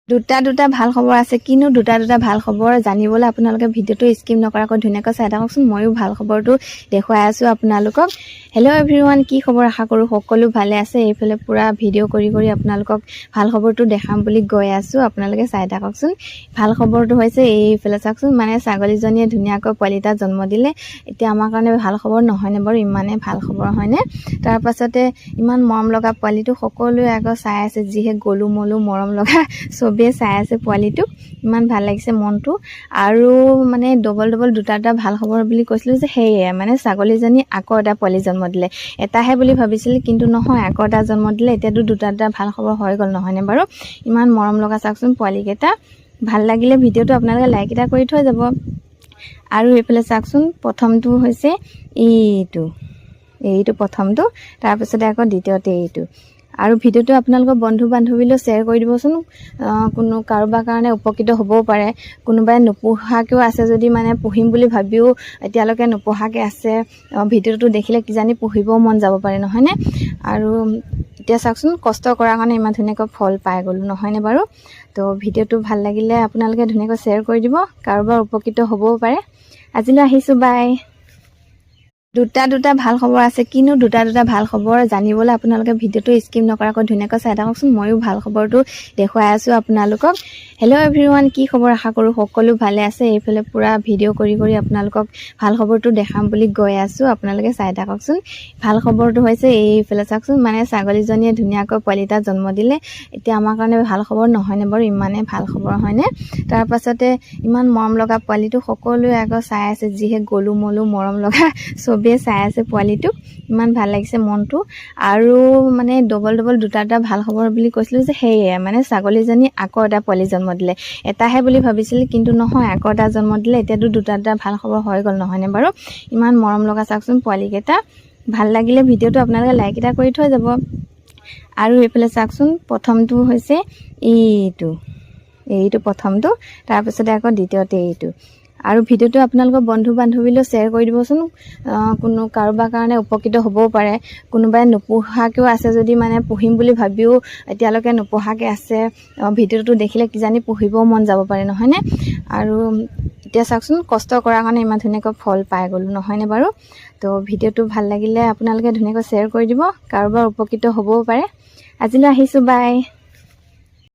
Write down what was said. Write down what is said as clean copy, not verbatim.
দুটা ভাল খবৰ আছে। কিনো দুটা ভাল খবৰ জানিবলৈ আপোনালোকে ভিডিঅ'টো স্কিপ নকৰাকৈ ধুনীয়াকৈ চাই থাককচোন। ময়ো ভাল খবৰটো দেখুৱাই আছোঁ আপোনালোকক। হেল্ল' এভৰিৱান, কি খবৰ? আশা কৰোঁ সকলো ভালে আছে। এইফালে পুৰা ভিডিঅ' কৰি আপোনালোকক ভাল খবৰটো দেখাম বুলি গৈ আছোঁ। আপোনালোকে চাই থাককচোন। ভাল খবৰটো হৈছে এইফালে চাওকচোন, মানে ছাগলীজনীয়ে ধুনীয়াকৈ পোৱালি এটা জন্ম দিলে। এতিয়া আমাৰ কাৰণে ভাল খবৰ নহয়নে বাৰু? ইমানেই ভাল খবৰ হয়নে? তাৰপাছতে ইমান মৰম লগা পোৱালিটো সকলোৱে আকৌ চাই আছে, যিহে গলু মলু মৰম লগা চবেই চাই আছে পোৱালিটোক। ইমান ভাল লাগিছে মনটো। আৰু মানে ডবল দুটা ভাল খবৰ বুলি কৈছিলোঁ যে, সেয়ে মানে ছাগলীজনী আকৌ এটা পোৱালি জন্ম দিলে। এটাহে বুলি ভাবিছিল, কিন্তু নহয়, আকৌ এটা জন্ম দিলে। এতিয়াতো দুটা ভাল খবৰ হৈ গ'ল নহয়নে বাৰু? ইমান মৰম লগা চাওকচোন পোৱালিকেইটা। ভাল লাগিলে ভিডিঅ'টো আপোনালোকে লাইক এটা কৰি থৈ যাব। আৰু এইফালে চাওকচোন, প্ৰথমটো হৈছে এইটো প্ৰথমটো, তাৰপিছতে আকৌ দ্বিতীয়তে এইটো। আৰু ভিডিঅ'টো আপোনালোকৰ বন্ধু বান্ধৱীলৈ শ্বেয়াৰ কৰি দিবচোন। কোনো কাৰোবাৰ কাৰণে উপকৃত হ'বও পাৰে। কোনোবাই নোপোহাকৈও আছে যদি, মানে পুহিম বুলি ভাবিও এতিয়ালৈকে নোপোহাকৈ আছে, ভিডিঅ'টো দেখিলে কিজানি পুহিবও মন যাব পাৰে নহয়নে? আৰু এতিয়া চাওকচোন, কষ্ট কৰাৰ কাৰণে ইমান ধুনীয়াকৈ ফল পাই গ'লোঁ নহয়নে বাৰু? তো ভিডিঅ'টো ভাল লাগিলে আপোনালোকে ধুনীয়াকৈ শ্বেয়াৰ কৰি দিব। কাৰোবাৰ উপকৃত হ'বও পাৰে। আজিলৈ আহিছোঁ, বাই। দুটা ভাল খবৰ আছে। কিনো দুটা ভাল খবৰ জানিবলৈ আপোনালোকে ভিডিঅ'টো স্কিপ নকৰাকৈ ধুনীয়াকৈ চাই থাককচোন। ময়ো ভাল খবৰটো দেখুৱাই আছোঁ আপোনালোকক। হেল্ল' এভৰিৱান, কি খবৰ? আশা কৰোঁ সকলো ভালে আছে। এইফালে পুৰা ভিডিঅ' কৰি আপোনালোকক ভাল খবৰটো দেখাম বুলি গৈ আছোঁ। আপোনালোকে চাই থাককচোন। ভাল খবৰটো হৈছে এইফালে চাওকচোন, মানে ছাগলীজনীয়ে ধুনীয়াকৈ পোৱালি এটা জন্ম দিলে। এতিয়া আমাৰ কাৰণে ভাল খবৰ নহয়নে বাৰু? ইমানেই ভাল খবৰ হয়নে? তাৰপাছতে ইমান মৰম লগা পোৱালিটো সকলোৱে আকৌ চাই আছে, যিহে গলু মলু মৰম লগা চবেই চাই আছে পোৱালিটোক। ইমান ভাল লাগিছে মনটো। আৰু মানে ডবল দুটা ভাল খবৰ বুলি কৈছিলোঁ যে, সেয়ে মানে ছাগলীজনী আকৌ এটা পোৱালি জন্ম দিলে। এটাহে বুলি ভাবিছিল, কিন্তু নহয়, আকৌ এটা জন্ম দিলে। এতিয়াতো দুটা ভাল খবৰ হৈ গ'ল নহয়নে বাৰু? ইমান মৰম লগা চাওকচোন পোৱালিকেইটা। ভাল লাগিলে ভিডিঅ'টো আপোনালোকে লাইক এটা কৰি থৈ যাব। আৰু এইফালে চাওকচোন, প্ৰথমটো হৈছে এইটো প্ৰথমটো, তাৰপিছতে আকৌ দ্বিতীয়তে এইটো। আৰু ভিডিঅ'টো আপোনালোকৰ বন্ধু বান্ধৱীলৈ শ্বেয়াৰ কৰি দিবচোন। কোনো কাৰোবাৰ কাৰণে উপকৃত হ'বও পাৰে। কোনোবাই নোপোহাকৈও আছে যদি, মানে পুহিম বুলি ভাবিও এতিয়ালৈকে নোপোহাকৈ আছে, ভিডিঅ'টো দেখিলে কিজানি পুহিবও মন যাব পাৰে নহয়নে? আৰু এতিয়া চাওকচোন, কষ্ট কৰাৰ কাৰণে ইমান ধুনীয়াকৈ ফল পাই গ'লোঁ নহয়নে বাৰু? তো ভিডিঅ'টো ভাল লাগিলে আপোনালোকে ধুনীয়াকৈ শ্বেয়াৰ কৰি দিব। কাৰোবাৰ উপকৃত হ'বও পাৰে। আজিলৈ আহিছোঁ, বাই।